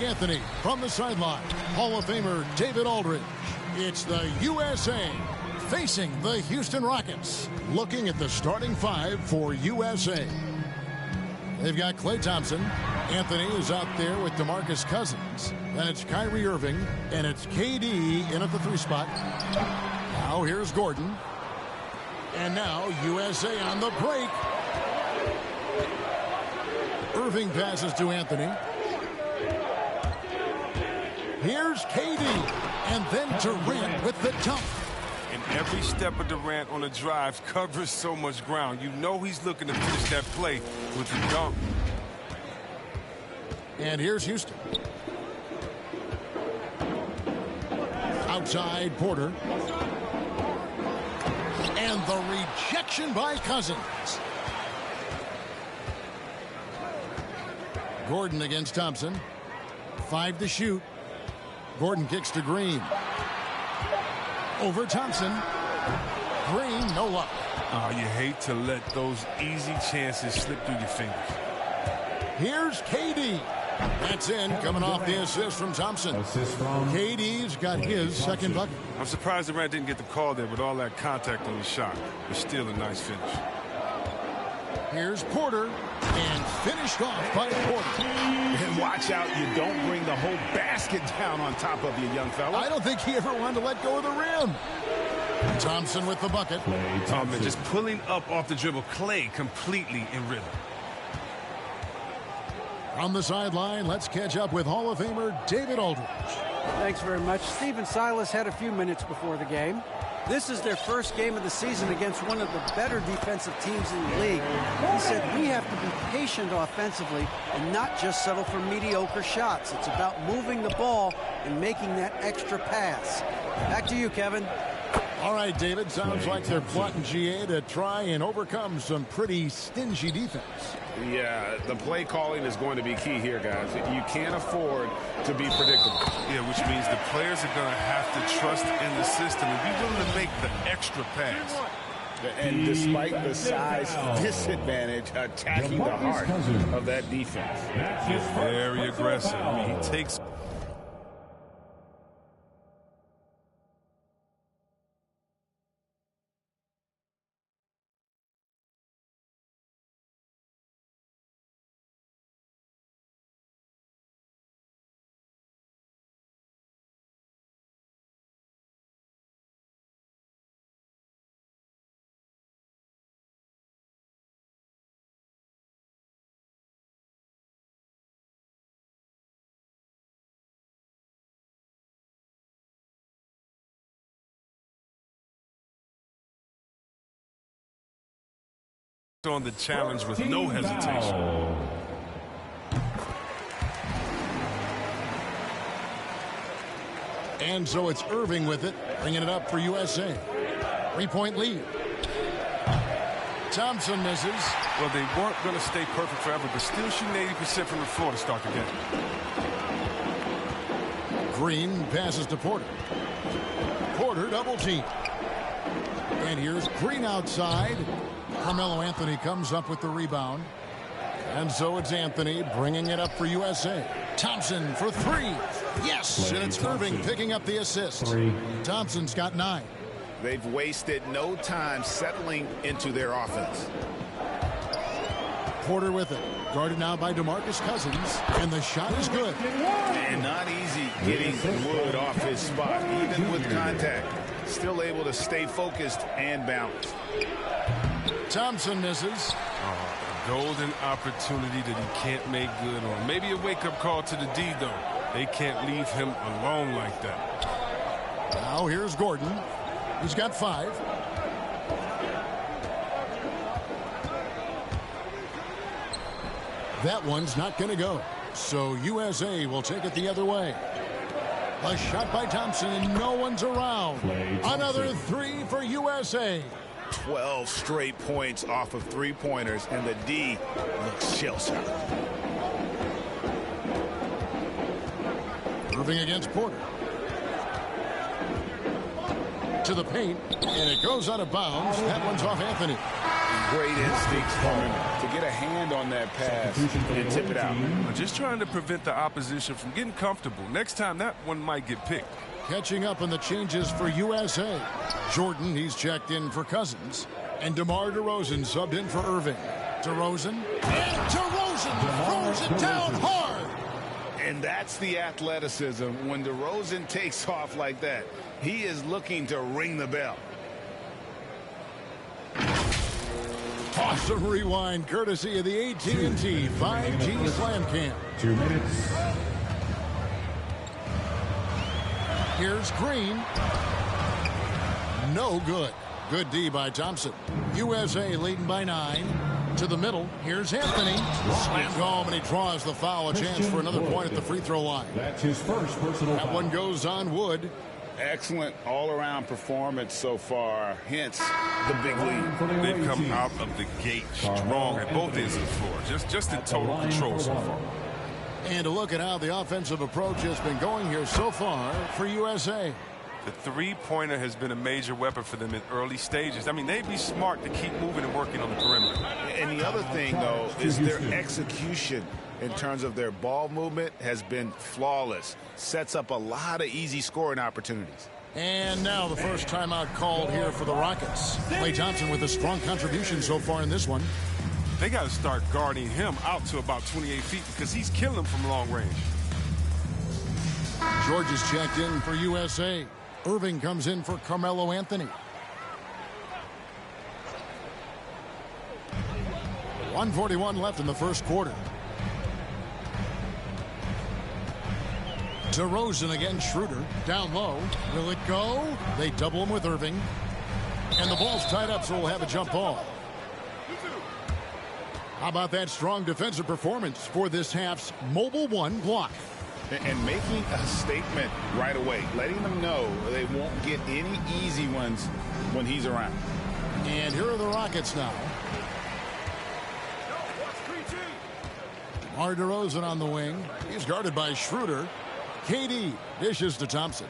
Anthony from the sideline. Hall of Famer David Aldridge. It's the USA facing the Houston Rockets. Looking at the starting five for USA. They've got Klay Thompson. Anthony is out there with DeMarcus Cousins. Then it's Kyrie Irving. And it's KD in at the 3 spot. Now here's Gordon. And now USA on the break. Irving passes to Anthony. Here's KD. And then Durant with the dunk. And every step of Durant on the drive covers so much ground. You know he's looking to finish that play with the dunk. And here's Houston. Outside Porter. And the rejection by Cousins. Gordon against Thompson. 5 to shoot. Gordon kicks to Green. Over Thompson. Green, no luck. Oh, you hate to let those easy chances slip through your fingers. Here's KD. That's in, coming off the assist from Thompson. KD's got his second bucket. I'm surprised Durant didn't get the call there with all that contact on the shot. But still a nice finish. Here's Porter, and finished off by Porter. And watch out, you don't bring the whole basket down on top of you, young fella. I don't think he ever wanted to let go of the rim. Thompson with the bucket. Oh, man, just pulling up off the dribble. Klay completely in rhythm. On the sideline, let's catch up with Hall of Famer David Aldridge. Thanks very much. Stephen Silas had a few minutes before the game. This is their first game of the season against one of the better defensive teams in the league. He said we have to be patient offensively and not just settle for mediocre shots. It's about moving the ball and making that extra pass. Back to you, Kevin. All right, David. Sounds like they're plotting GA to try and overcome some pretty stingy defense. Yeah, the play calling is going to be key here, guys. You can't afford to be predictable. Yeah, which means the players are going to have to trust in the system and be willing to make the extra pass. And despite the size disadvantage, attacking the heart of that defense. He's very aggressive. I mean, he takes... on the challenge with no hesitation. And so it's Irving with it, bringing it up for USA. 3-point lead. Thompson misses. Well, they weren't going to stay perfect forever, but still shooting 80% from the floor to start the game. Green passes to Porter. Porter double team. And here's Green outside. Carmelo Anthony comes up with the rebound. And so it's Anthony bringing it up for USA. Thompson for 3. Yes, and it's Irving picking up the assist. Thompson's got 9. They've wasted no time settling into their offense. Porter with it. Guarded now by DeMarcus Cousins. And the shot is good. And not easy getting Wood off his spot, even with contact. Still able to stay focused and balanced. Thompson misses. A golden opportunity that he can't make good on. Maybe a wake-up call to the D, though. They can't leave him alone like that. Now here's Gordon. He's got 5. That one's not going to go. So USA will take it the other way. A shot by Thompson, and no one's around. Another 3 for USA. 12 straight points off of 3-pointers, and the D looks shell-shocked. Irving against Porter. To the paint, and it goes out of bounds. That one's off Anthony. Great instincts from him to get a hand on that pass and tip it out. Just trying to prevent the opposition from getting comfortable. Next time, that one might get picked. Catching up on the changes for USA. Jordan, he's checked in for Cousins. And DeMar DeRozan subbed in for Irving. DeRozan. And DeRozan throws it down hard. And that's the athleticism. When DeRozan takes off like that, he is looking to ring the bell. Awesome rewind courtesy of the AT&T 5G Slam Cam. 2 minutes. Here's Green. No good. Good D by Thompson. USA leading by 9. To the middle. Here's Anthony. Slammed home, and he draws the foul. A chance for another point at the free throw line. That's his first personal foul. That one goes on Wood. Excellent all-around performance so far, hence the big lead. They've come out of the gate strong at both ends of the floor. Just in total control so far. And a look at how the offensive approach has been going here so far for USA. The three-pointer has been a major weapon for them in early stages. I mean, they'd be smart to keep moving and working on the perimeter. And the other thing, though, is their execution in terms of their ball movement has been flawless. Sets up a lot of easy scoring opportunities. And now the first timeout called here for the Rockets. Klay Thompson with a strong contribution so far in this one. They got to start guarding him out to about 28 feet because he's killing them from long range. George is checked in for USA. Irving comes in for Carmelo Anthony. 1:41 left in the first quarter. DeRozan against Schroeder. Down low. Will it go? They double him with Irving. And the ball's tied up, so we'll have a jump ball. How about that strong defensive performance for this half's Mobile One block? And making a statement right away, letting them know they won't get any easy ones when he's around. And here are the Rockets now. DeMar DeRozan on the wing. He's guarded by Schroeder. KD dishes to Thompson.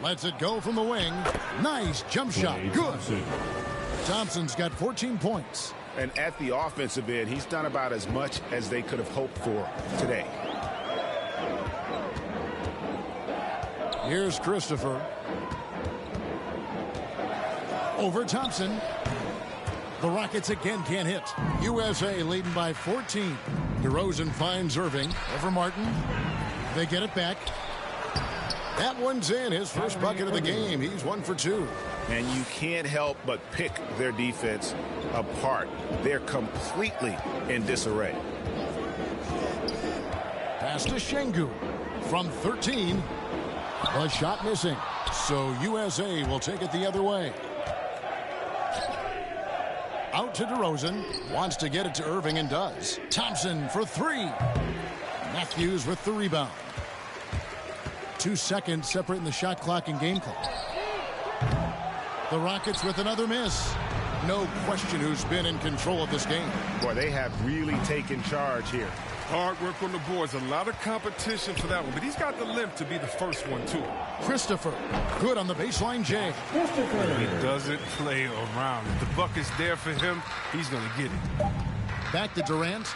Lets it go from the wing. Nice jump shot. Good. Thompson's got 14 points. And at the offensive end, he's done about as much as they could have hoped for today. Here's Christopher. Over Thompson. The Rockets again can't hit. USA leading by 14. DeRozan finds Irving. Over Martin. They get it back. That one's in. His first bucket of the game. He's 1 for 2. And you can't help but pick their defense apart. They're completely in disarray. Pass to Şengün. From 13. The shot missing. So USA will take it the other way. Out to DeRozan. Wants to get it to Irving and does. Thompson for 3. Matthews with the rebound. 2 seconds separating the shot clock and game clock. The Rockets with another miss. No question who's been in control of this game. Boy, they have really taken charge here. Hard work on the boards. A lot of competition for that one. But he's got the limp to be the first one, too. Christopher. Good on the baseline, Jay. He doesn't play around. If the bucket's there for him, he's going to get it. Back to Durant.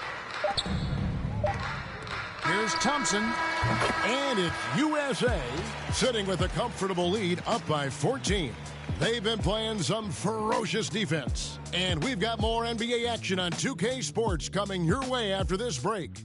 Here's Thompson. And it's USA sitting with a comfortable lead up by 14. They've been playing some ferocious defense. And we've got more NBA action on 2K Sports coming your way after this break.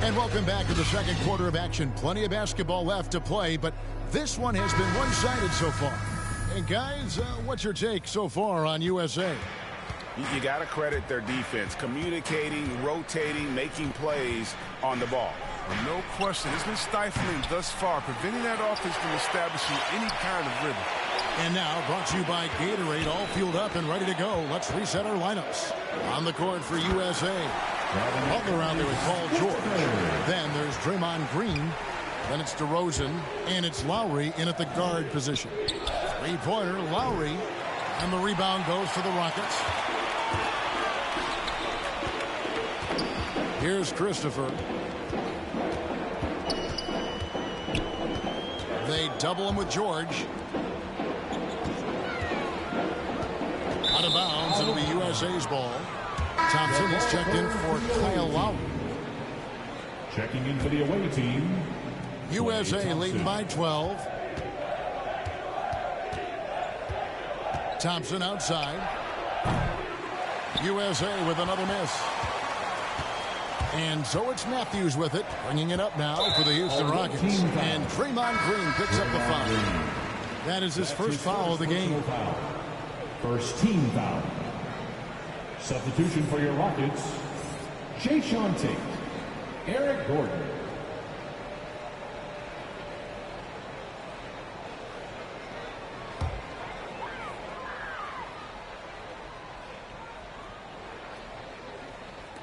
And welcome back to the second quarter of action. Plenty of basketball left to play, but this one has been one-sided so far. And guys, what's your take so far on USA? You got to credit their defense, communicating, rotating, making plays on the ball. No question. It's been stifling thus far, preventing that offense from establishing any kind of rhythm. And now, brought to you by Gatorade, all fueled up and ready to go. Let's reset our lineups. On the court for USA. Butler out there with Paul George. Then there's Draymond Green. Then it's DeRozan. And it's Lowry in at the guard position. Three-pointer, Lowry. And the rebound goes to the Rockets. Here's Christopher. They double him with George. Out of bounds. It'll be USA's ball. Thompson is checked in for Kyle Lowry. Checking in for the away team, USA leading by 12. Thompson outside. USA with another miss. And so it's Matthews with it, bringing it up now for the Houston Rockets. And Draymond Green picks up the foul. That is his first foul of the game. First team foul. Substitution for your Rockets, Jae'Sean Tate, Eric Gordon.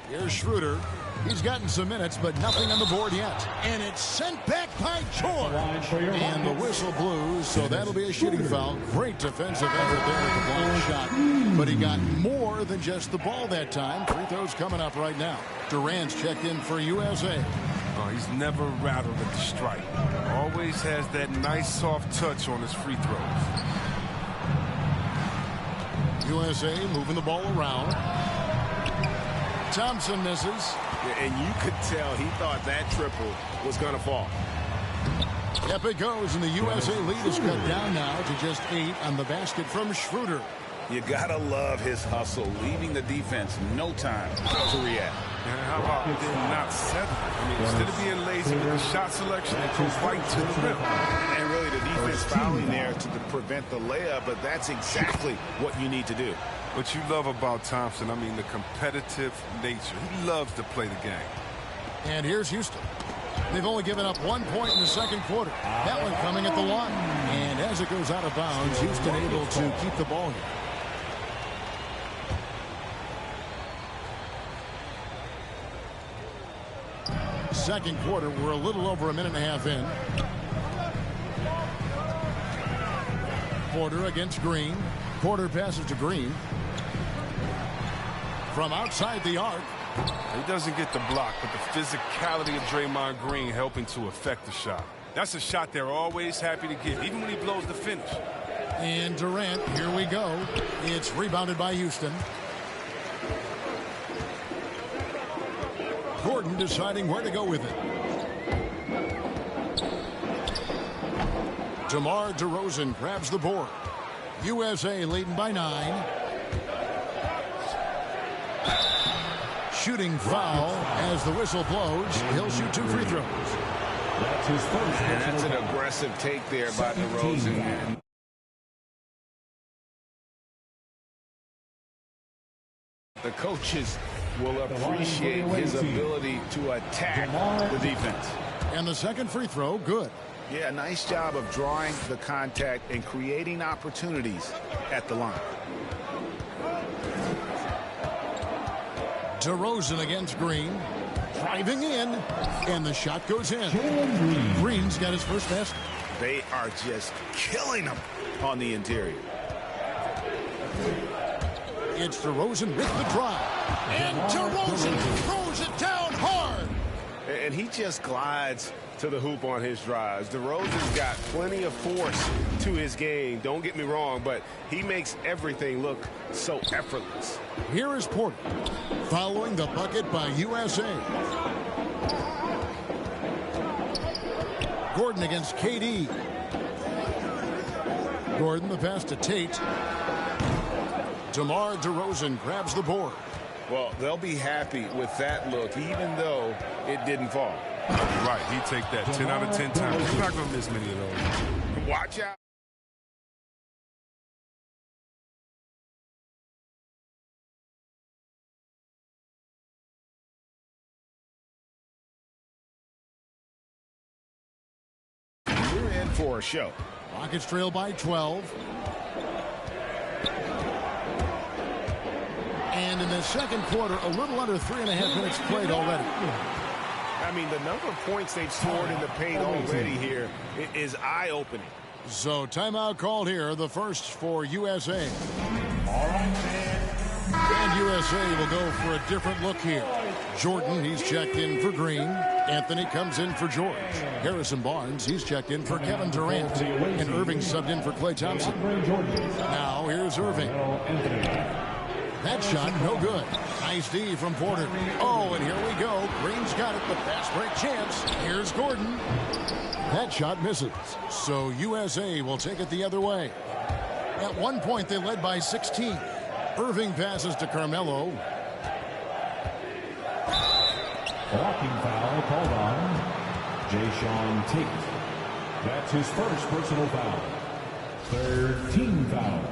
Here's Schroeder. He's gotten some minutes, but nothing on the board yet. And it's sent back by George. And the whistle blew, so that'll be a shooting foul. Great defensive effort there with the block shot. But he got more than just the ball that time. Free throws coming up right now. Durant's checked in for USA. Oh, he's never rattled at the strike. Always has that nice soft touch on his free throws. USA moving the ball around. Thompson misses. And you could tell he thought that triple was going to fall. Up it goes, and the USA lead is cut down now to just 8 on the basket from Schroeder. You got to love his hustle, leaving the defense no time to react. And how about them not settling? I mean, instead of being lazy with the shot selection, they go right to the rim. And really the defense fouling there to prevent the layup, but that's exactly what you need to do. What you love about Thompson, I mean, the competitive nature. He loves to play the game. And here's Houston. They've only given up 1 point in the second quarter. That one coming at the line. And as it goes out of bounds, Houston able to keep the ball here. Second quarter, we're a little over a minute and a half in. Porter against Green. Porter passes to Green. From outside the arc. He doesn't get the block, but the physicality of Draymond Green helping to affect the shot. That's a shot they're always happy to get, even when he blows the finish. And Durant, here we go. It's rebounded by Houston. Gordon deciding where to go with it. DeMar DeRozan grabs the board. USA leading by 9. Shooting foul as the whistle blows. He'll shoot 2 free throws. That's his first. And that's an aggressive take there by DeRozan. The coaches will appreciate his ability to attack the defense. And the second free throw, good. Yeah, nice job of drawing the contact and creating opportunities at the line. DeRozan against Green. Driving in. And the shot goes in. Green's got his first basket. They are just killing him on the interior. It's DeRozan with the drive. And DeRozan throws it down hard. And he just glides to the hoop on his drives. DeRozan's got plenty of force to his game. Don't get me wrong, but he makes everything look so effortless. Here is Porter following the bucket by USA. Gordon against KD. Gordon the pass to Tate. DeMar DeRozan grabs the board. Well, they'll be happy with that look, even though it didn't fall. Right, he take that 10 out of 10 times. He's not going to miss many of those. Watch out. We're in for a show. Rockets trail by 12. And in the second quarter, a little under 3.5 minutes played already. I mean, the number of points they've scored in the paint already here is eye-opening. So timeout called here, the first for USA. All right, man. And USA will go for a different look here. Jordan, he's checked in for Green. Anthony comes in for George. Harrison Barnes, he's checked in for Kevin Durant. And Irving subbed in for Klay Thompson. Now here's Irving. That shot, no good. Nice D from Porter. Oh, and here we go. Green's got it, but fast break chance. Here's Gordon. That shot misses. So USA will take it the other way. At one point, they led by 16. Irving passes to Carmelo. Blocking foul called on Jayshawn Tate. That's his first personal foul. Third team foul.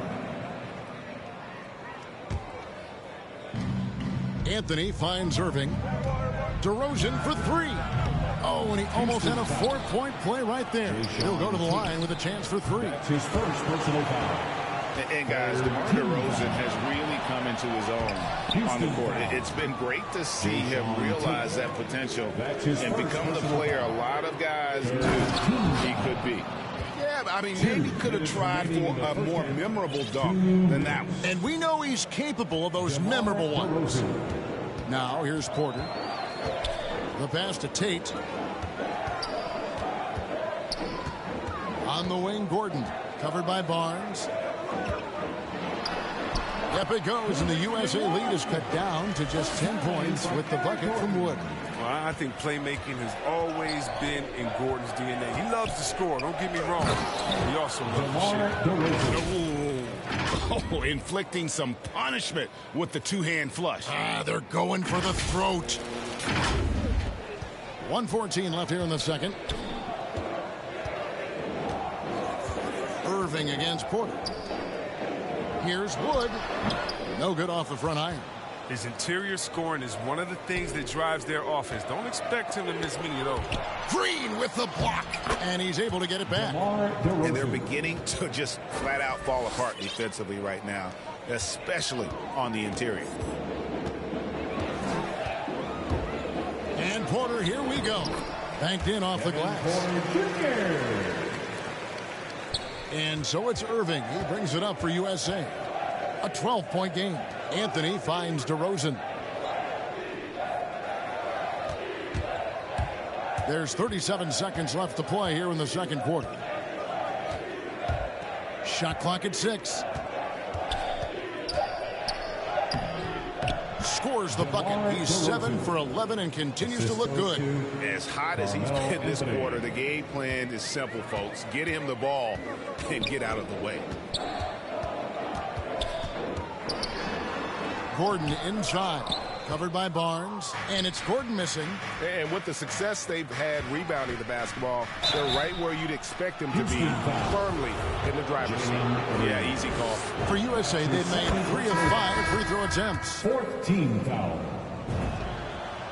Anthony finds Irving. DeRozan for three. Oh, and he almost had a four-point play right there. He'll go to the line with a chance for three. That's his first personal foul. And guys, DeMar DeRozan has really come into his own on the court. It's been great to see him realize that potential and become the player a lot of guys knew he could be. Yeah, I mean, maybe could have tried for a more memorable dunk than that one. And we know he's capable of those memorable ones. Now, here's Porter. The pass to Tate. On the wing, Gordon. Covered by Barnes. Up it goes, and the USA lead is cut down to just 10 points with the bucket from Wood. Well, I think playmaking has always been in Gordon's DNA. He loves to score, don't get me wrong. He also loves to shoot. Oh, inflicting some punishment with the two-hand flush. They're going for the throat. 1:14 left here in the second. Irving against Porter. Here's Wood. No good off the front iron. His interior scoring is one of the things that drives their offense. Don't expect him to miss many of those. Green with the block. And he's able to get it back. And they're beginning to just flat out fall apart defensively right now, especially on the interior. And Porter, here we go. Banked in off the glass. And so it's Irving. He brings it up for USA. A 12-point game. Anthony finds DeRozan. There's 37 seconds left to play here in the second quarter. Shot clock at 6. Scores the bucket. He's 7 for 11 and continues to look good. As hot as he's been this quarter, the game plan is simple, folks. Get him the ball and get out of the way. Gordon inside. Covered by Barnes. And it's Gordon missing. And with the success they've had rebounding the basketball, they're right where you'd expect them to be, firmly in the driver's seat. Yeah, easy call. For USA, they've made 3 of 5 free throw attempts. Fourth team foul.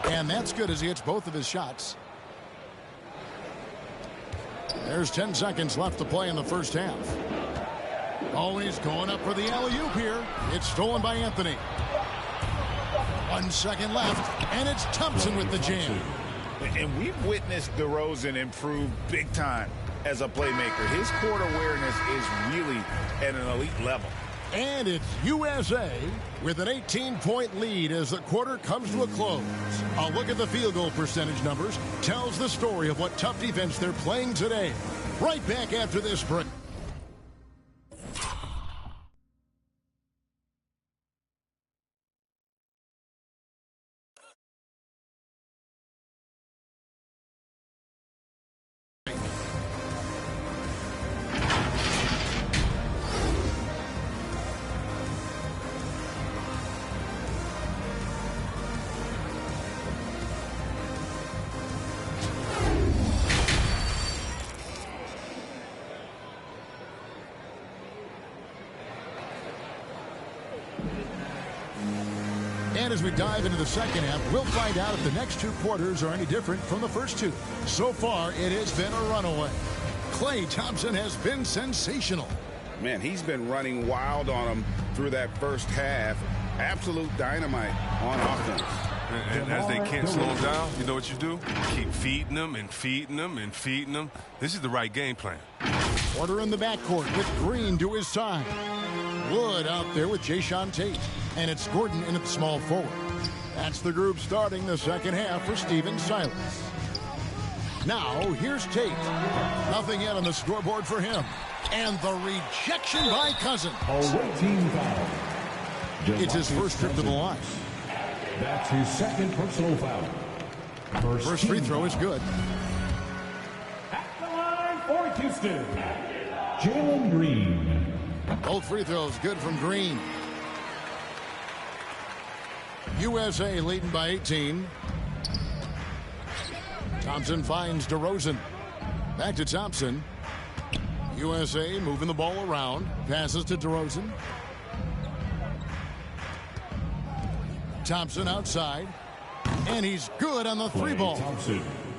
And that's good as he hits both of his shots. There's 10 seconds left to play in the first half. Oh, and he's going up for the alley-oop here. It's stolen by Anthony. 1 second left, and it's Thompson with the jam. And we've witnessed DeRozan improve big time as a playmaker. His court awareness is really at an elite level. And it's USA with an 18-point lead as the quarter comes to a close. A look at the field goal percentage numbers tells the story of what tough defense they're playing today. Right back after this break. And as we dive into the second half, we'll find out if the next 2 quarters are any different from the first 2. So far, it has been a runaway. Klay Thompson has been sensational. Man, he's been running wild on him through that first half. Absolute dynamite on offense. And as they can't slow him down, you know what you do? Keep feeding them and feeding them and feeding them. This is the right game plan. Porter in the backcourt with Green to his side. Wood out there with Jayshawn Tate. And it's Gordon in at the small forward. That's the group starting the second half for Stephen Silas. Now, here's Tate. Nothing yet on the scoreboard for him. And the rejection by Cousins. Team foul. It's his first trip to the line. That's his second personal foul. First free throw is good. At the line for Houston, Jalen Green. Both free throws good from Green. USA leading by 18. Thompson finds DeRozan. Back to Thompson. USA moving the ball around. Passes to DeRozan. Thompson outside. And he's good on the three ball.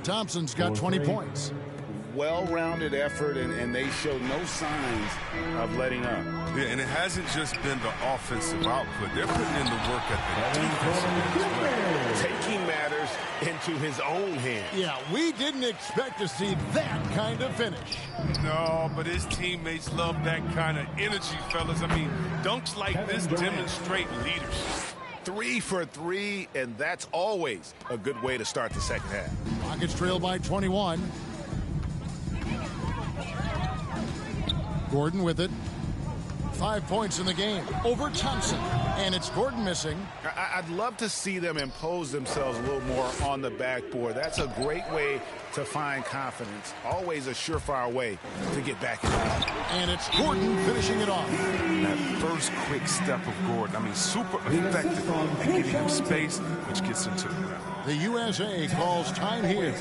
Thompson's got 20 points. Well-rounded effort, and they show no signs of letting up. Yeah, and it hasn't just been the offensive output. They're putting in the work at the defensive end as well. Taking matters into his own hands. Yeah, we didn't expect to see that kind of finish. No, but his teammates love that kind of energy, fellas. I mean, dunks like this demonstrate leadership. 3 for 3, and that's always a good way to start the second half. Rockets trail by 21. Gordon with it. 5 points in the game over Thompson. And it's Gordon missing. I'd love to see them impose themselves a little more on the backboard. That's a great way to find confidence. Always a surefire way to get back in the game. And it's Gordon finishing it off. That first quick step of Gordon, I mean, super effective at giving him space, which gets into the ground. The USA calls time here.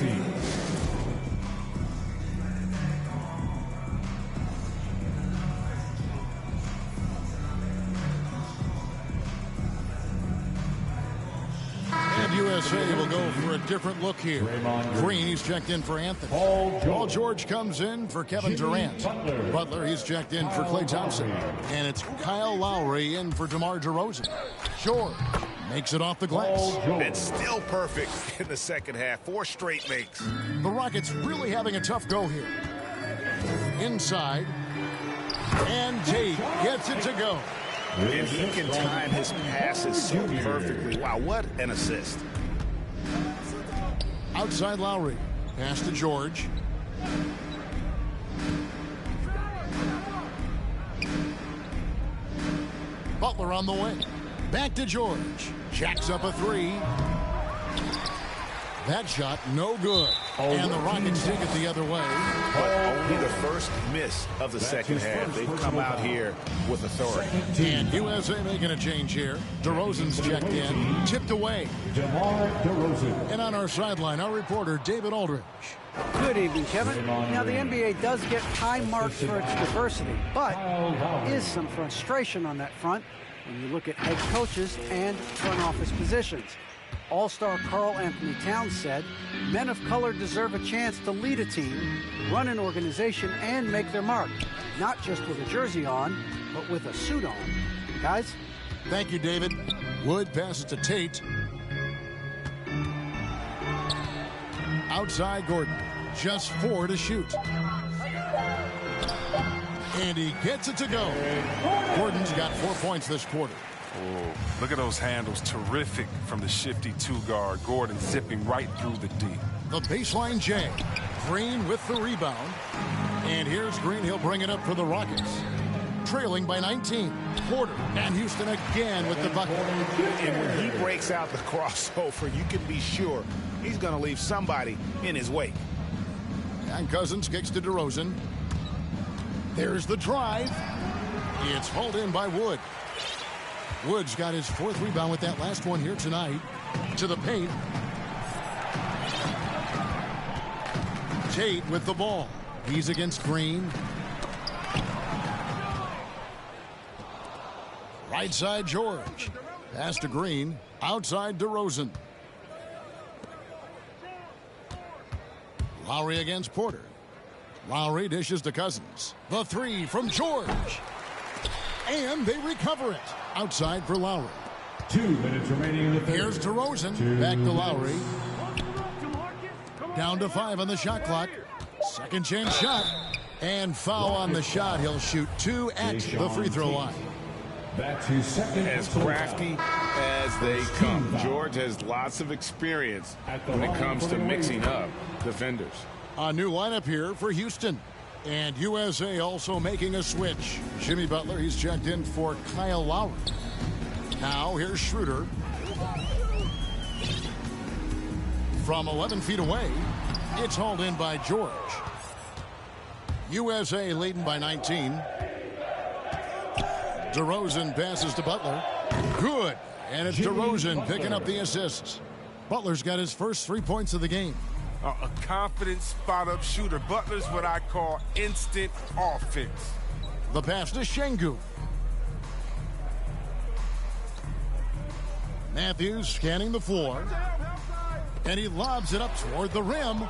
USA will go for a different look here. Green, he's checked in for Anthony. Paul George comes in for Kevin Durant. Butler, he's checked in for Klay Thompson. And it's Kyle Lowry in for DeMar DeRozan. George makes it off the glass. And still perfect in the second half. 4 straight makes. The Rockets really having a tough go here. Inside. And Tate gets it to go. And he can time his passes so perfectly. Wow, what an assist. Outside Lowry. Pass to George. Butler on the way. Back to George. Jacks up a 3. That shot no good. And the Rockets take it the other way. But only the first miss of the second half. They've come out here with authority. And USA making a change here. DeRozan's checked in. Tipped away. DeMar DeRozan. And on our sideline, our reporter, David Aldridge. Good evening, Kevin. Now, the NBA does get high marks for its diversity, but there is some frustration on that front when you look at head coaches and front office positions. All-star Karl Anthony Towns said, men of color deserve a chance to lead a team, run an organization, and make their mark. Not just with a jersey on, but with a suit on. Guys? Thank you, David. Wood passes to Tate. Outside Gordon. Just 4 to shoot. And he gets it to go. Gordon's got 4 points this quarter. Oh, look at those handles. Terrific from the shifty 2-guard. Gordon zipping right through the D. The baseline J. Green with the rebound. And here's Green. He'll bring it up for the Rockets. Trailing by 19. Porter and Houston again with the bucket. And when he breaks out the crossover, you can be sure he's going to leave somebody in his wake. And Cousins kicks to DeRozan. There's the drive. It's hauled in by Wood. Wood's got his 4th rebound with that last one here tonight. To the paint. Tate with the ball. He's against Green. Right side George. Pass to Green. Outside DeRozan. Lowry against Porter. Lowry dishes to Cousins. The 3 from George. And they recover it. Outside for Lowry. 2 minutes remaining in the third. Here's DeRozan. Back to Lowry. Down to 5 on the shot clock. Second chance shot. And foul on the shot. He'll shoot 2 at the free throw line. That's his second. As crafty as they come. George has lots of experience when it comes to mixing up defenders. A new lineup here for Houston. And USA also making a switch. Jimmy Butler, he's checked in for Kyle Lowry. Now here's Schroeder. From 11 feet away, it's hauled in by George. USA leading by 19. DeRozan passes to Butler. Good. And it's DeRozan picking up the assists. Butler's got his first 3 points of the game. A confident spot-up shooter. Butler's what I call instant offense. The pass to Şengün. Matthews scanning the floor. And he lobs it up toward the rim.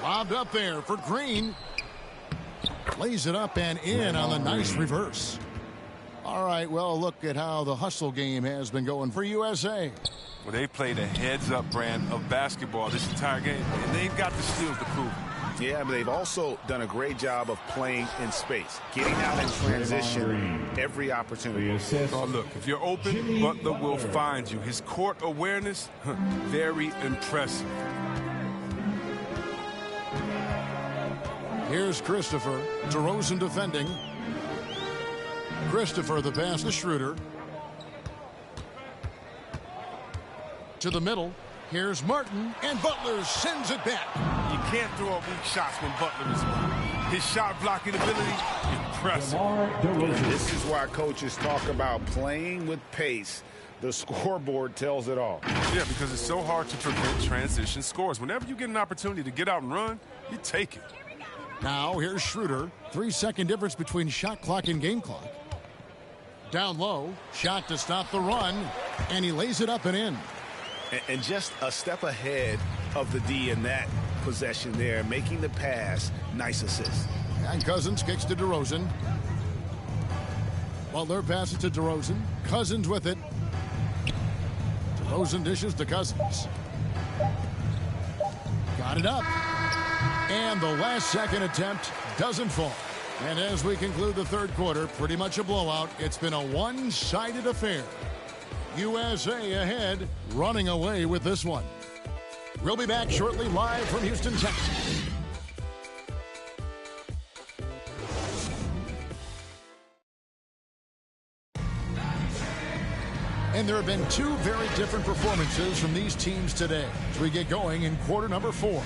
Lobbed up there for Green. Lays it up and in on the nice reverse. All right, well, look at how the hustle game has been going for USA. Well, they played a heads-up brand of basketball this entire game, and they've got the skills to prove it. Yeah, but they've also done a great job of playing in space, getting out in transition every opportunity. Oh, look, if you're open, Butler will find you. His court awareness, very impressive. Here's Christopher. DeRozan defending. Christopher, the pass to Schroeder. To the middle. Here's Martin, and Butler sends it back. You can't throw up weak shots when Butler is on. His shot blocking ability, impressive. This is why coaches talk about playing with pace. The scoreboard tells it all. Yeah, because it's so hard to prevent transition scores. Whenever you get an opportunity to get out and run, you take it. Now here's Schroeder. 3-second difference between shot clock and game clock. Down low, shot to stop the run, and he lays it up and in. And just a step ahead of the D in that possession there, making the pass. Nice assist. And Cousins kicks to DeRozan. Butler passes to DeRozan. Cousins with it. DeRozan dishes to Cousins. Got it up. And the last second attempt doesn't fall. And as we conclude the third quarter, pretty much a blowout. It's been a one-sided affair. USA ahead, running away with this one. We'll be back shortly live from Houston, Texas. And there have been two very different performances from these teams today as we get going in quarter number 4.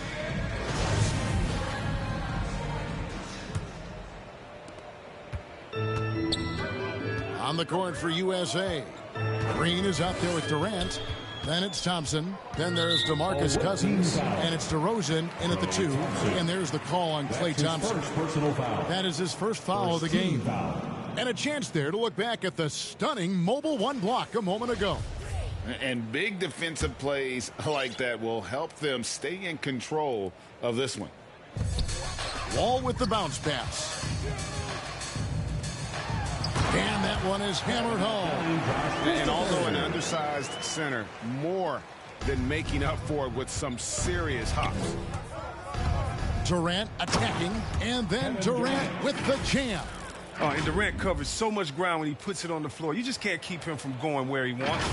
On the court for USA. Green is out there with Durant. Then it's Thompson. Then there's DeMarcus Cousins. And it's DeRozan in at the 2. And there's the call on Klay Thompson. That is his first foul of the game. And a chance there to look back at the stunning Mobile One block a moment ago. And big defensive plays like that will help them stay in control of this one. Wall with the bounce pass. And that one is hammered home. And although an undersized center, more than making up for it with some serious hops. Durant attacking, and then Durant with the jam. Oh, and Durant covers so much ground when he puts it on the floor. You just can't keep him from going where he wants.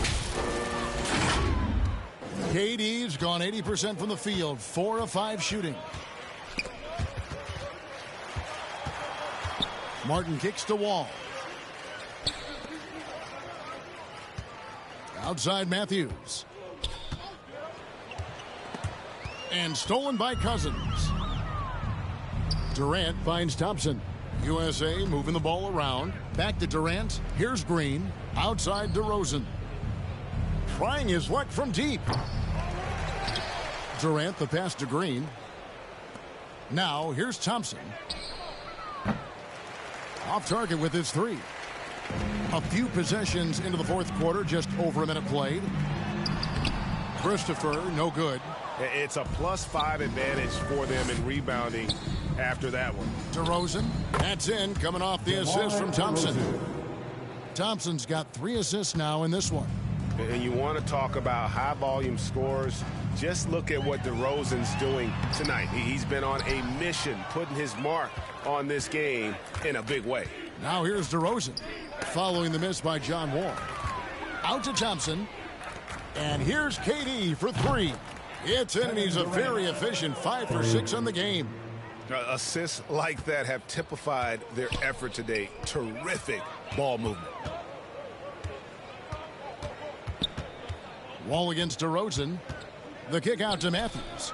KD's gone 80% from the field, 4 of 5 shooting. Martin kicks to Wall. Outside Matthews. And stolen by Cousins. Durant finds Thompson. USA moving the ball around. Back to Durant. Here's Green. Outside DeRozan. Trying his luck from deep. Durant the pass to Green. Now here's Thompson. Off target with his 3. A few possessions into the fourth quarter, just over a minute played. Christopher, no good. It's a +5 advantage for them in rebounding after that one. DeRozan, that's in, coming off the assist from Thompson. Thompson's got 3 assists now in this one. And you want to talk about high-volume scores. just look at what DeRozan's doing tonight. He's been on a mission, putting his mark on this game in a big way. Now here's DeRozan, following the miss by John Wall. Out to Thompson. And here's KD for three. It's in, and he's a very efficient 5 for 6 on the game. Assists like that have typified their effort today. Terrific ball movement. Wall against DeRozan. The kick out to Matthews.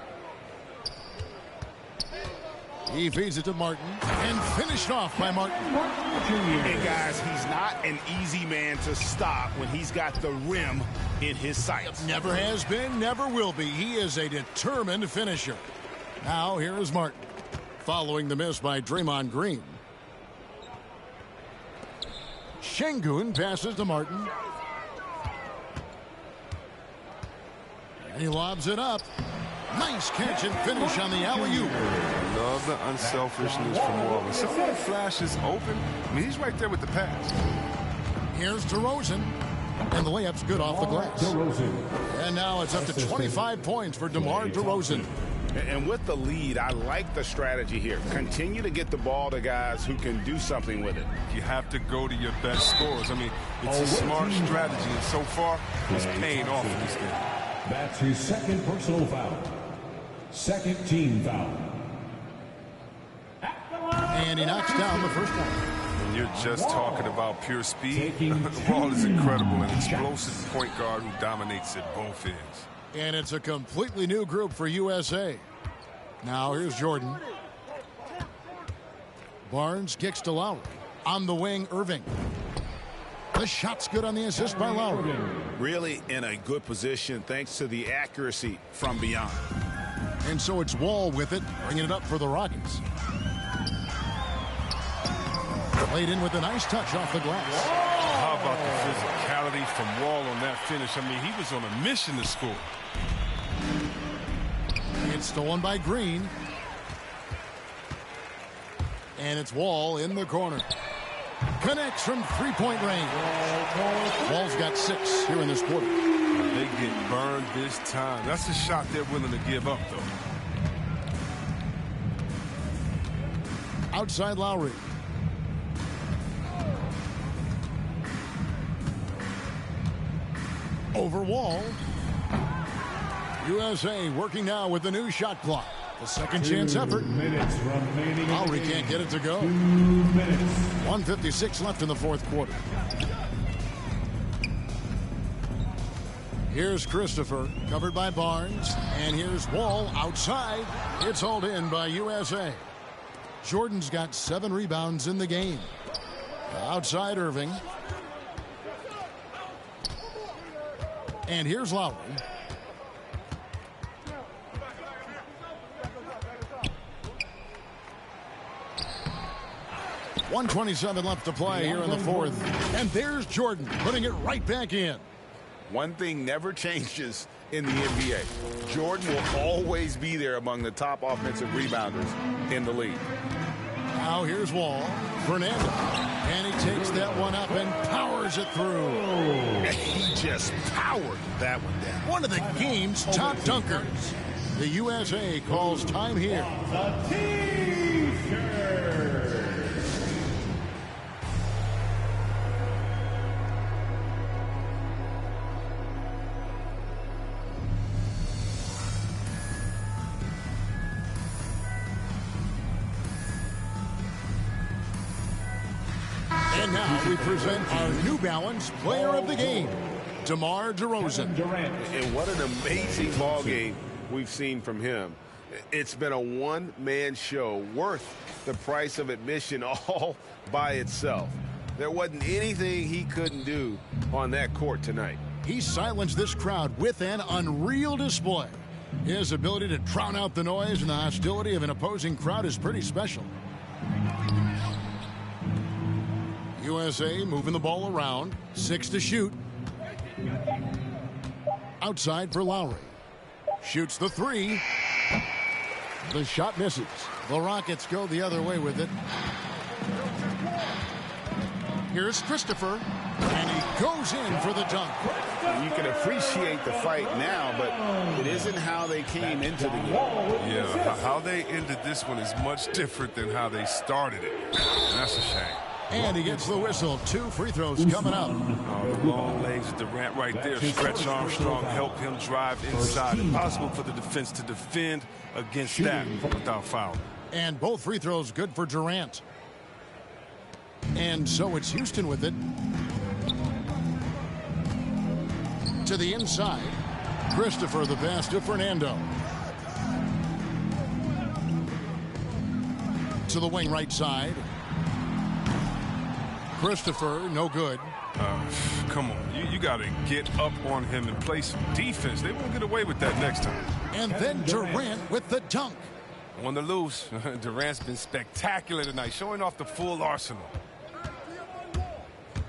He feeds it to Martin and finished off by Martin. And guys, he's not an easy man to stop when he's got the rim in his sights. Never has been, never will be. He is a determined finisher. Now here is Martin, following the miss by Draymond Green. Şengün passes to Martin. And he lobs it up. Nice catch and finish on the alley-oop. Love the unselfishness from Wall. When someone flashes open, I mean, he's right there with the pass. Here's DeRozan. And the layup's good off the glass. And now it's up to 25 points for DeMar DeRozan. And with the lead, I like the strategy here. Continue to get the ball to guys who can do something with it. You have to go to your best scorers. I mean, it's a smart strategy, and so far, it's paying off in this game. That's his second personal foul. Second team foul. And he knocks down the first one. And you're just talking about pure speed. Wall is incredible, an explosive point guard who dominates at both ends. And it's a completely new group for USA. Now here's Jordan. Barnes kicks to Lowry. On the wing, Irving. The shot's good on the assist by Lowry. Really in a good position thanks to the accuracy from beyond. And so it's Wall with it, bringing it up for the Rockets. Played in with a nice touch off the glass. How about the physicality from Wall on that finish? I mean, he was on a mission to score. It's stolen by Green. And it's Wall in the corner. Connects from three-point range. Wall's got 6 here in this quarter. They get burned this time. That's a shot they're willing to give up, though. Outside Lowry. Over Wall. USA working now with the new shot clock. The second chance effort. Lowry can't get it to go. 1:56 left in the fourth quarter. Here's Christopher, covered by Barnes. And here's Wall outside. It's hauled in by USA. Jordan's got 7 rebounds in the game. Outside Irving. And here's Lowry. .127 left to play here in the fourth. And there's Jordan putting it right back in. One thing never changes in the NBA. Jordan will always be there among the top offensive rebounders in the league. Now here's Wall. Fernando. And he takes that one up and powers it through. He just powered that one down. One of the game's top dunkers. The USA calls time here. And now we present our New Balance player of the game, DeMar DeRozan. And what an amazing ball game we've seen from him. It's been a one-man show worth the price of admission all by itself. There wasn't anything he couldn't do on that court tonight. He silenced this crowd with an unreal display. His ability to drown out the noise and the hostility of an opposing crowd is pretty special. USA moving the ball around. 6 to shoot. Outside for Lowry. Shoots the 3. The shot misses. The Rockets go the other way with it. Here's Christopher. And he goes in for the dunk. You can appreciate the fight now, but it isn't how they came into the game. Yeah, how they ended this one is much different than how they started it. And that's a shame. And he gets the whistle. 2 free throws coming up. Oh, the long legs of Durant right there. Stretch Armstrong help him drive inside. Impossible for the defense to defend against that without fouling. And both free throws good for Durant. And so it's Houston with it. To the inside. Christopher the pass to Fernando. To the wing right side. Christopher, no good. Come on. You got to get up on him and play some defense. They won't get away with that next time. And then Durant with the dunk. On the loose. Durant's been spectacular tonight, showing off the full arsenal.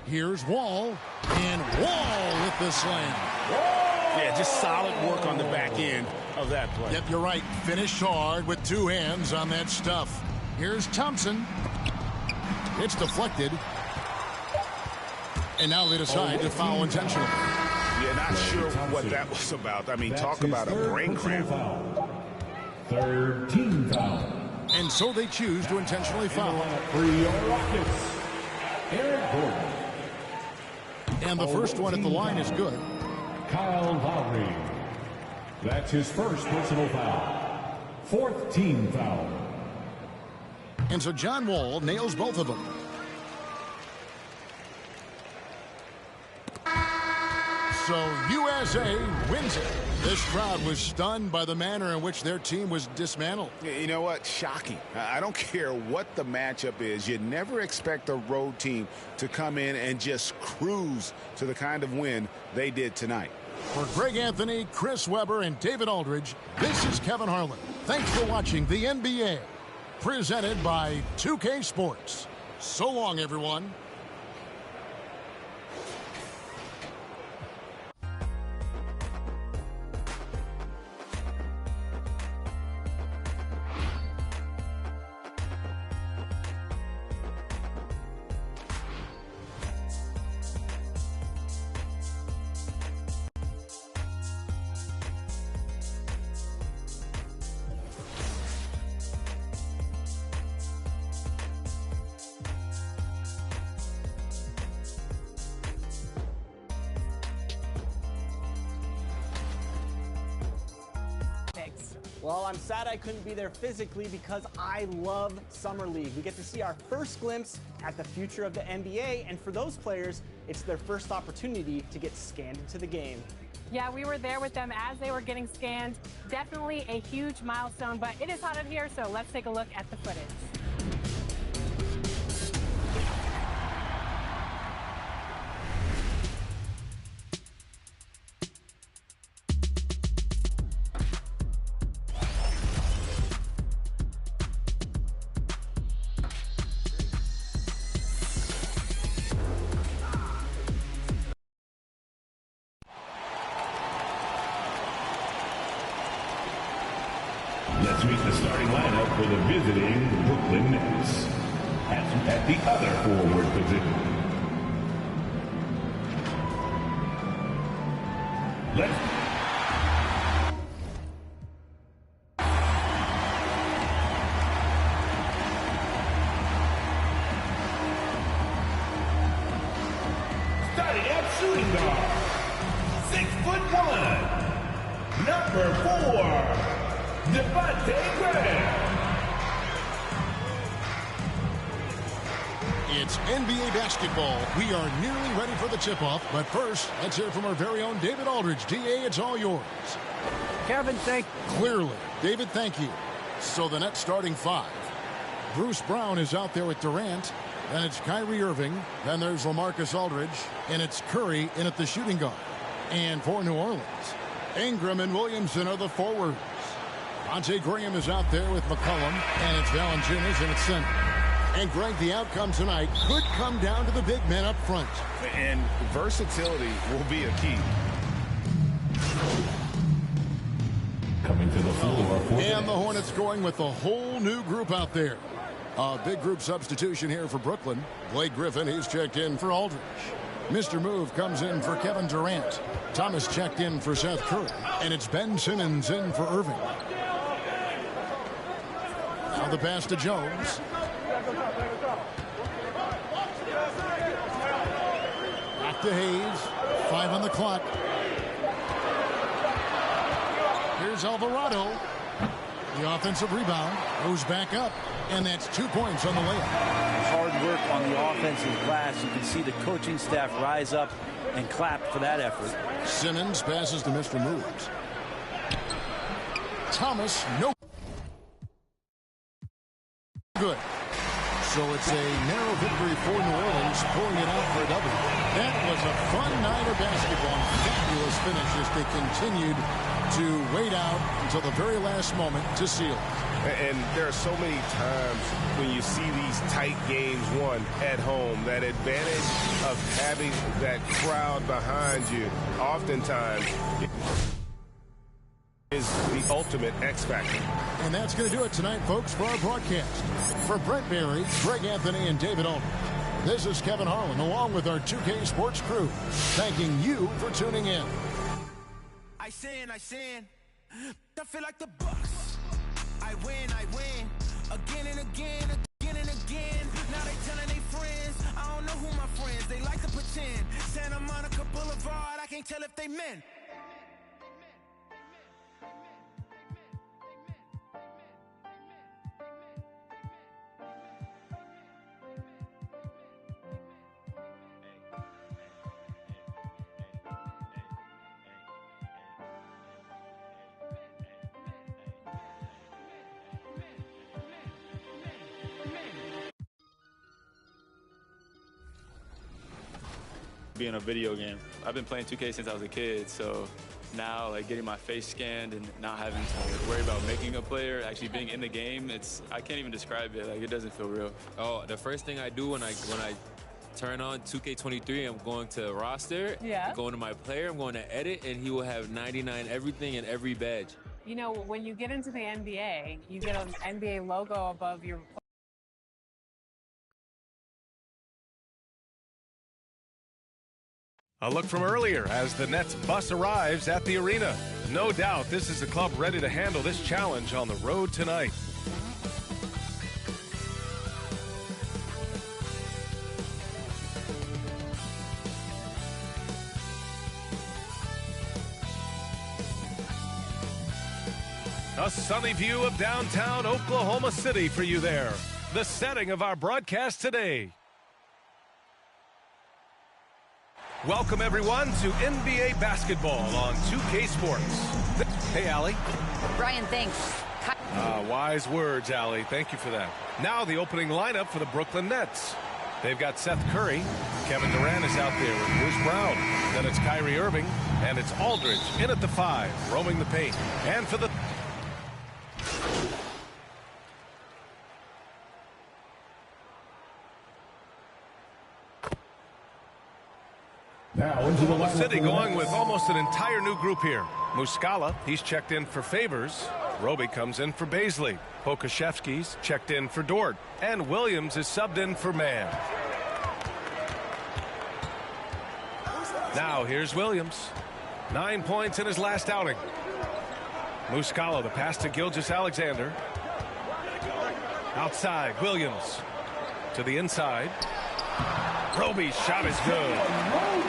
Here's Wall. And Wall with the slam. Yeah, just solid work on the back end of that play. Yep, you're right. Finished hard with 2 hands on that stuff. Here's Thompson. It's deflected. And now they decide to foul intentionally. Yeah, not sure what that was about. I mean, talk about a brain cramp. Third team foul. And so they choose to intentionally foul. For your Rockets, Eric Gordon. And the first one at the line is good. Kyle Lowry. That's his first personal foul. 4th team foul. And so John Wall nails both of them. So USA wins it. This crowd was stunned by the manner in which their team was dismantled. You know what? Shocking. I don't care what the matchup is. You never expect a road team to come in and just cruise to the kind of win they did tonight. For Greg Anthony, Chris Webber, and David Aldridge, this is Kevin Harlan. Thanks for watching the NBA, presented by 2K Sports. So long, everyone. Well, I'm sad I couldn't be there physically because I love Summer League. We get to see our first glimpse at the future of the NBA, and for those players, it's their first opportunity to get scanned into the game. Yeah, we were there with them as they were getting scanned. Definitely a huge milestone, but it is hot in here, so let's take a look at the footage. Let's meet the starting lineup for the visiting Brooklyn Nets. At the other forward position. Starting at shooting guard, 6'1", number 4. Devontae Graham. It's NBA basketball. We are nearly ready for the tip-off, but first, let's hear from our very own David Aldridge. DA, it's all yours. Kevin, Clearly. David, thank you. So the Nets starting 5. Bruce Brown is out there with Durant. Then it's Kyrie Irving. Then there's LaMarcus Aldridge. And it's Curry in at the shooting guard. And for New Orleans, Ingram and Williamson are the forwards. Devontae Graham is out there with McCollum, and it's Valanciunas in its center. And Greg, the outcome tonight could come down to the big men up front. And versatility will be a key. Coming to the floor for and the Hornets going with a whole new group out there. A big group substitution here for Brooklyn. Blake Griffin, he's checked in for Aldridge. Mr. Move comes in for Kevin Durant. Thomas checked in for Seth Curry. And it's Ben Simmons in for Irving. Now the pass to Jones. Back to Hayes. 5 on the clock. Here's Alvarado. The offensive rebound goes back up. And that's 2 points on the layup. Hard work on the offensive glass. You can see the coaching staff rise up and clap for that effort. Simmons passes to Mr. Moves. Thomas, no good. So it's a narrow victory for New Orleans, pulling it out for a W. That was a fun night of basketball. Fabulous finish as they continued to wait out until the very last moment to seal. And there are so many times when you see these tight games won at home, that advantage of having that crowd behind you oftentimes is the ultimate X factor. And that's going to do it tonight, folks, for our broadcast. For Brent Barry, Greg Anthony, and David Aldridge, this is Kevin Harlan, along with our 2K Sports crew, thanking you for tuning in. I sin. I feel like the Bucks. I win, again and again. Now they telling their friends, I don't know who my friends, they like to pretend. Santa Monica Boulevard, I can't tell if they men. Being a video game. I've been playing 2K since I was a kid, so now like getting my face scanned and not having to worry about making a player, actually being in the game, I can't even describe it. Like, it doesn't feel real. Oh, the first thing I do when I turn on 2K23, I'm going to roster, I'm going to my player, I'm going to edit, and he will have 99 everything and every badge. You know, when you get into the NBA, you get an NBA logo above your. A look from earlier as the Nets bus arrives at the arena. No doubt this is a club ready to handle this challenge on the road tonight. A sunny view of downtown Oklahoma City for you there. The setting of our broadcast today. Welcome, everyone, to NBA basketball on 2K Sports. Hey, Allie. Brian, thanks. Wise words, Allie. Thank you for that. Now the opening lineup for the Brooklyn Nets. They've got Seth Curry. Kevin Durant is out there with Bruce Brown. Then it's Kyrie Irving. And it's Aldridge in at the 5, roaming the paint. And for the... Now into the City going with almost an entire new group here. Muscala, he's checked in for Favors. Roby comes in for Baisley. Pokashevsky's checked in for Dort. And Williams is subbed in for Mann. Now here's Williams. 9 points in his last outing. Muscala, the pass to Gilgeous-Alexander. Outside, Williams. To the inside. Roby's shot is good.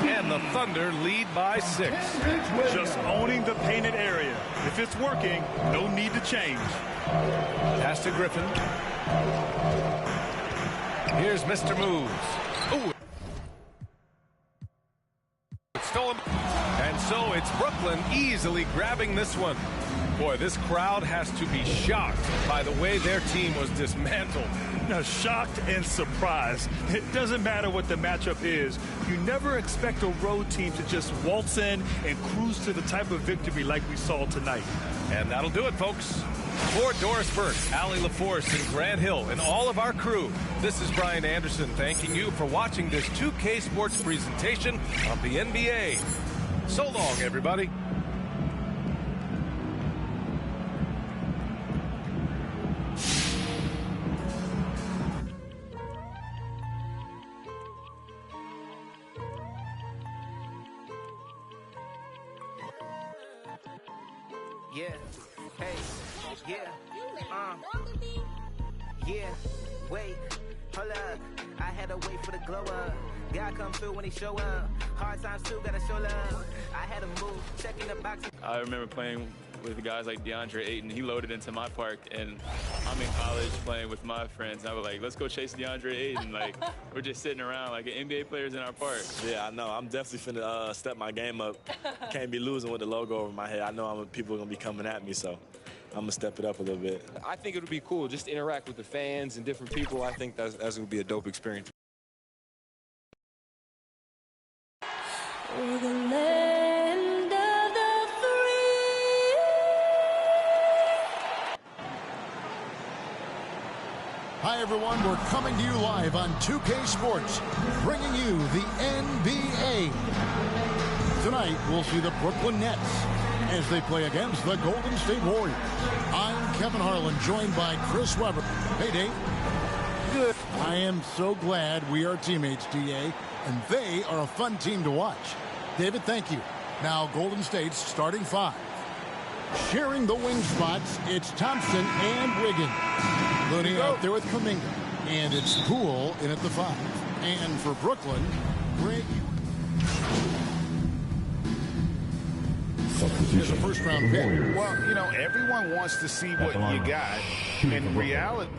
And the Thunder lead by 6. Just owning the painted area. If it's working, no need to change. Pass to Griffin. Here's Mr. Moves. Ooh. It's stolen. And so it's Brooklyn easily grabbing this one. Boy, this crowd has to be shocked by the way their team was dismantled. Now, shocked and surprised. It doesn't matter what the matchup is. You never expect a road team to just waltz in and cruise to the type of victory like we saw tonight. And that'll do it, folks. For Doris Burke, Allie LaForce, and Grant Hill, and all of our crew, this is Brian Anderson thanking you for watching this 2K Sports presentation of the NBA. So long, everybody. Yeah, hey, yeah, yeah, wait, hold up, I had to wait for the glow up, God come through when he show up, hard times too, gotta show love, I had to move, checking the box. I remember playing with guys like DeAndre Ayton. He loaded into my park, and I'm in college playing with my friends. I was like, let's go chase DeAndre Ayton. Like, we're just sitting around like NBA players in our park. Yeah, I know. I'm definitely finna step my game up. Can't be losing with the logo over my head. I know people are gonna be coming at me, so I'm gonna step it up a little bit. I think it would be cool just to interact with the fans and different people. I think that's gonna be a dope experience. For the land of the free. Hi, everyone. We're coming to you live on 2K Sports, bringing you the NBA. Tonight, we'll see the Brooklyn Nets as they play against the Golden State Warriors. I'm Kevin Harlan, joined by Chris Webber. Hey, Dave. Good. I am so glad we are teammates, DA, and they are a fun team to watch. David, thank you. Now, Golden State's starting five. Sharing the wing spots, it's Thompson and Wiggins. Looney out there with Kuminga. And it's Poole in at the five. And for Brooklyn, Greg. Here's a first-round pick. Well, you know, everyone wants to see what you got. In reality,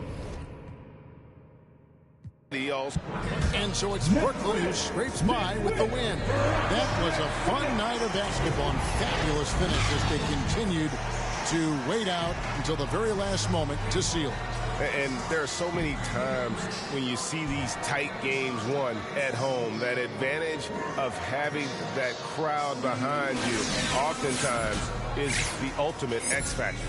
and so it's Brooklyn who scrapes by with the win. That was a fun night of basketball and fabulous finish as they continued to wait out until the very last moment to seal it. And there are so many times when you see these tight games won at home, that advantage of having that crowd behind you oftentimes is the ultimate X factor.